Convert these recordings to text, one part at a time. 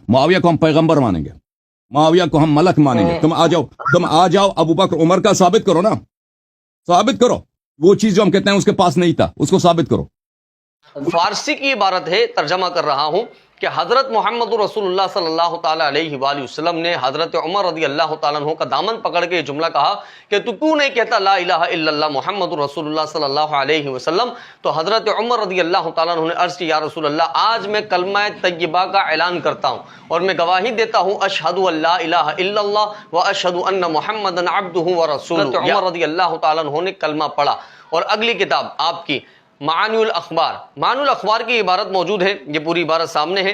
मुआविया को हम पैगंबर मानेंगे, मुआविया को हम मलक मानेंगे। तुम आ जाओ अबू बकर उमर का साबित करो ना, साबित करो। वो चीज जो हम कहते हैं उसके पास नहीं था, उसको साबित करो। फारसी की इबारत है, तर्जमा कर रहा हूं कि हजरत मोहम्मद रसूलुल्लाह सल्लल्लाहु ताला अलैहि वसल्लम ने हजरत उमर रदी अल्लाह ताला अन्हु का दामन पकड़ के ये जुमला कहा कि तू क्यों नहीं कहता ला इलाहा इल्लल्लाह मोहम्मद रसूलुल्लाह सल्लल्लाहु अलैहि वसल्लम। तो हजरत उमर रदी अल्लाह ताला अन्हु ने अर्ज की, या रसूल अल्लाह, आज मैं कलमा तय्यबा का ऐलान करता हूँ और मैं गवाही देता हूँ अशहदु अल्ला इलाहा इल्लल्लाह व अशहदु अन्न मुहम्मदन अब्दुहु व रसूलुहु। उमर रदी अल्लाह ताला अन्हु ने कलमा पढ़ा। और अगली किताब आपकी मानुल अखबार, मानुल अखबार की इबारत मौजूद है, ये पूरी इबारत सामने है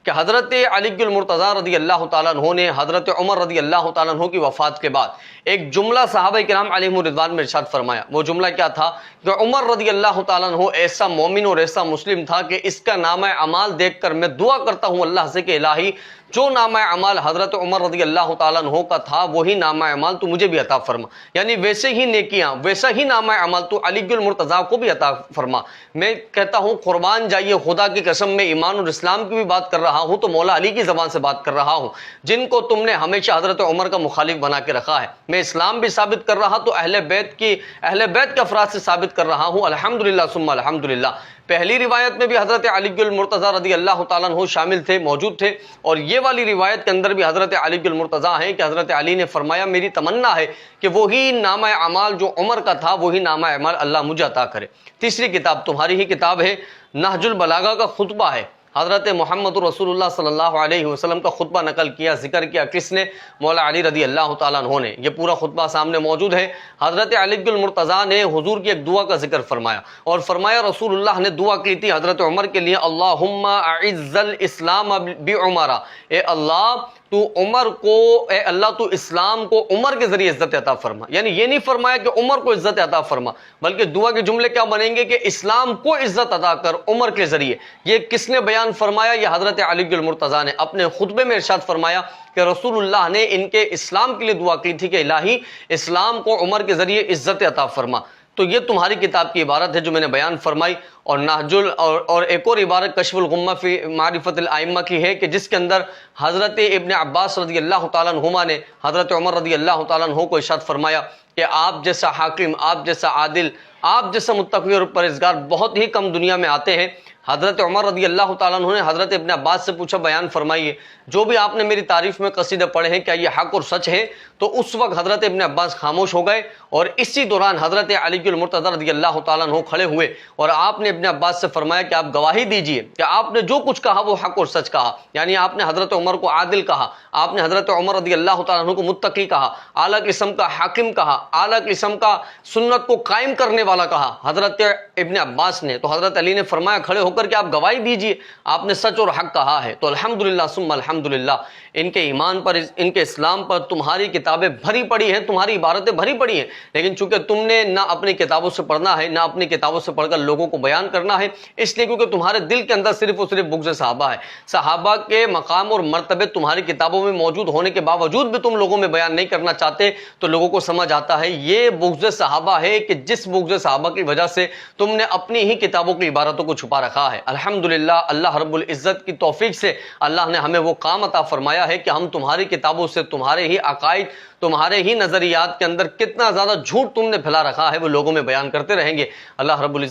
कि हज़रत अली मुर्तज़ा रदी अल्लाह ताला अन्हु ने हज़रत उमर रदी अल्लाह ताला अन्हु की वफ़ात के बाद एक जुमला सहाबा किराम अलैहिम रिज़वान में इरशाद फरमाया। वो जुमला क्या था कि उमर रदी अल्लाह ताला अन्हु ऐसा मोमिन और ऐसा मुस्लिम था कि इसका नामा अमाल देखकर मैं दुआ करता हूँ अल्लाह से कि इलाही, जो नामा अमाल हज़रत उमर रदी अल्लाह ताला अन्हु का था वही नामा अमाल तू मुझे भी अता फरमा, यानी वैसे ही नेकियां, वैसा ही नामा अमाल तू अली मुर्तज़ा को भी अता फरमा। मैं कहता हूँ कुर्बान जाइए खुदा की कसम, में ईमान और इस्लाम की भी बात कर रहा हूँ तो मौला अली की ज़बान से बात कर रहा हूँ, जिनको तुमने हमेशा हज़रत उमर का मुखालिफ बना के रखा है। मैं इस्लाम भी साबित कर रहा तो अहले बैत के अफराद से साबित कर रहा हूँ। अल्हम्दुलिल्लाह सुम्मा अल्हम्दुलिल्लाह। पहली रिवायत में भी हज़रत अली मुर्तज़ा रदी अल्लाह ताला अन्हु शामिल थे, मौजूद थे, और ये वाली रिवायत के अंदर भी हज़रत अली मुर्तज़ा है कि हज़रत अली ने फरमाया मेरी तमन्ना है कि वही नामा अमाल जो उमर का था वही नामा अमाल अल्लाह मुझे अता करे। तीसरी किताब तुम्हारी ही किताब है, नहजुल बलागा का खुतबा है। हज़रत मोहम्मद रसूलुल्लाह सल्लल्लाहु अलैहि वसल्लम का खुतबा नकल किया, जिक्र किया किसने? मौला अली रदी अल्लाह ताला अन्हु ने। ये पूरा खुतबा सामने मौजूद है। हज़रत अली मुर्तज़ा ने हुजूर की एक दुआ का जिक्र फरमाया और फरमाया रसूलुल्लाह ने दुआ की थी हज़रत उमर के लिए, अल्लाहुम्मा अइज़्ज़ल इस्लाम बि उमरा, ए अल्लाह तू उमर को, ए अल्लाह तू इस्लाम को उमर के जरिए इज्जत अता फरमा। यानी ये नहीं फरमाया कि उमर को इज्जत अता फरमा, बल्कि दुआ के जुमले क्या बनेंगे कि इस्लाम को इज्जत अता कर उमर के जरिए। ये किसने बयान फरमाया? ये हज़रत अली मुर्तज़ा ने अपने खुतबे में इरशाद फरमाया कि रसूलुल्लाह ने इनके इस्लाम के लिए दुआ की थी कि इलाही इस्लाम को उमर के जरिए इज्जत अता फरमा। तो ये तुम्हारी किताब की इबारत है जो मैंने बयान फरमाई। और नाहजुल और एक और इबारत कश्फुल गुम्मा फी मारिफतुल आइम्मा की है कि जिसके अंदर हज़रत इब्न अब्बास रज़ी अल्लाह ताला अन्हुमा ने हज़रत उमर रज़ी अल्लाह ताला अन्हु को इरशाद फरमाया कि आप जैसा हाकिम, आप जैसा आदिल, आप जैसा मुत्तक़ी और परहेज़गार बहुत ही कम दुनिया में आते हैं। हज़रत उमर रज़ी अल्लाह ताला अन्हु ने हज़रत इब्न अब्बास से पूछा, बयान फरमाइए जो भी आपने मेरी तारीफ़ में कसीदे पढ़े हैं क्या ये हक़ और सच है? तो उस वक्त हज़रत इब्न अब्बास खामोश हो गए और इसी दौरान हज़रत अली मुर्तज़ा रज़ी अल्लाह ताला अन्हु खड़े हुए और आपने इब्न अब्बास से फरमाया कि आप गवाही दीजिए कि आपने जो कुछ कहा वो हक़ और सच कहा। यानी आपने हज़रत उमर को आदिल कहा, आपने हज़रत उमर रज़ी अल्लाह ताला अन्हु को मुत्तक़ी कहा, आला किस्म का हाकिम कहा, आला किस्म का सुन्नत को कायम करने वाला कहा हज़रत इब्न अब्बास ने। तो हज़रत अली ने फरमाया खड़े होकर कि आप गवाही दीजिए, आपने सच और हक़ कहा है। तो अल्हम्दुलिल्लाह सुम्मा अल्हम्दुलिल्लाह, इनके ईमान पर, इनके इस्लाम पर तुम्हारी किताबें भरी पड़ी हैं, तुम्हारी इबारतें भरी पड़ी हैं, लेकिन चूंकि तुमने ना अपनी किताबों से पढ़ना है ना अपनी किताबों से पढ़कर लोगों को बयान करना है, इसलिए क्योंकि तुम्हारे दिल के अंदर सिर्फ और सिर्फ बुग़्ज़ सहाबा है। सहाबा के मकाम और मर्तबे तुम्हारी किताबों में मौजूद होने के बावजूद भी तुम लोगों में बयान नहीं करना चाहते, तो लोगों को समझ आता है ये बुग़्ज़ सहाबा है कि जिस बुग़्ज़ सहाबा की वजह से तुमने अपनी ही किताबों की इबारतों को छुपा रखा है। अल्हम्दुलिल्लाह, अल्लाह रब्बुल इज़्ज़त की तौफीक से अल्लाह ने हमें वो काम अता फरमाया है कि हम तुम्हारी किताबों से तुम्हारे ही अकायद, तुम्हारे ही नज़रियात के अंदर कितना ज़्यादा झूठ तुमने फैला रखा है वो लोगों में बयान करते रहेंगे। अल्लाह रब्बुल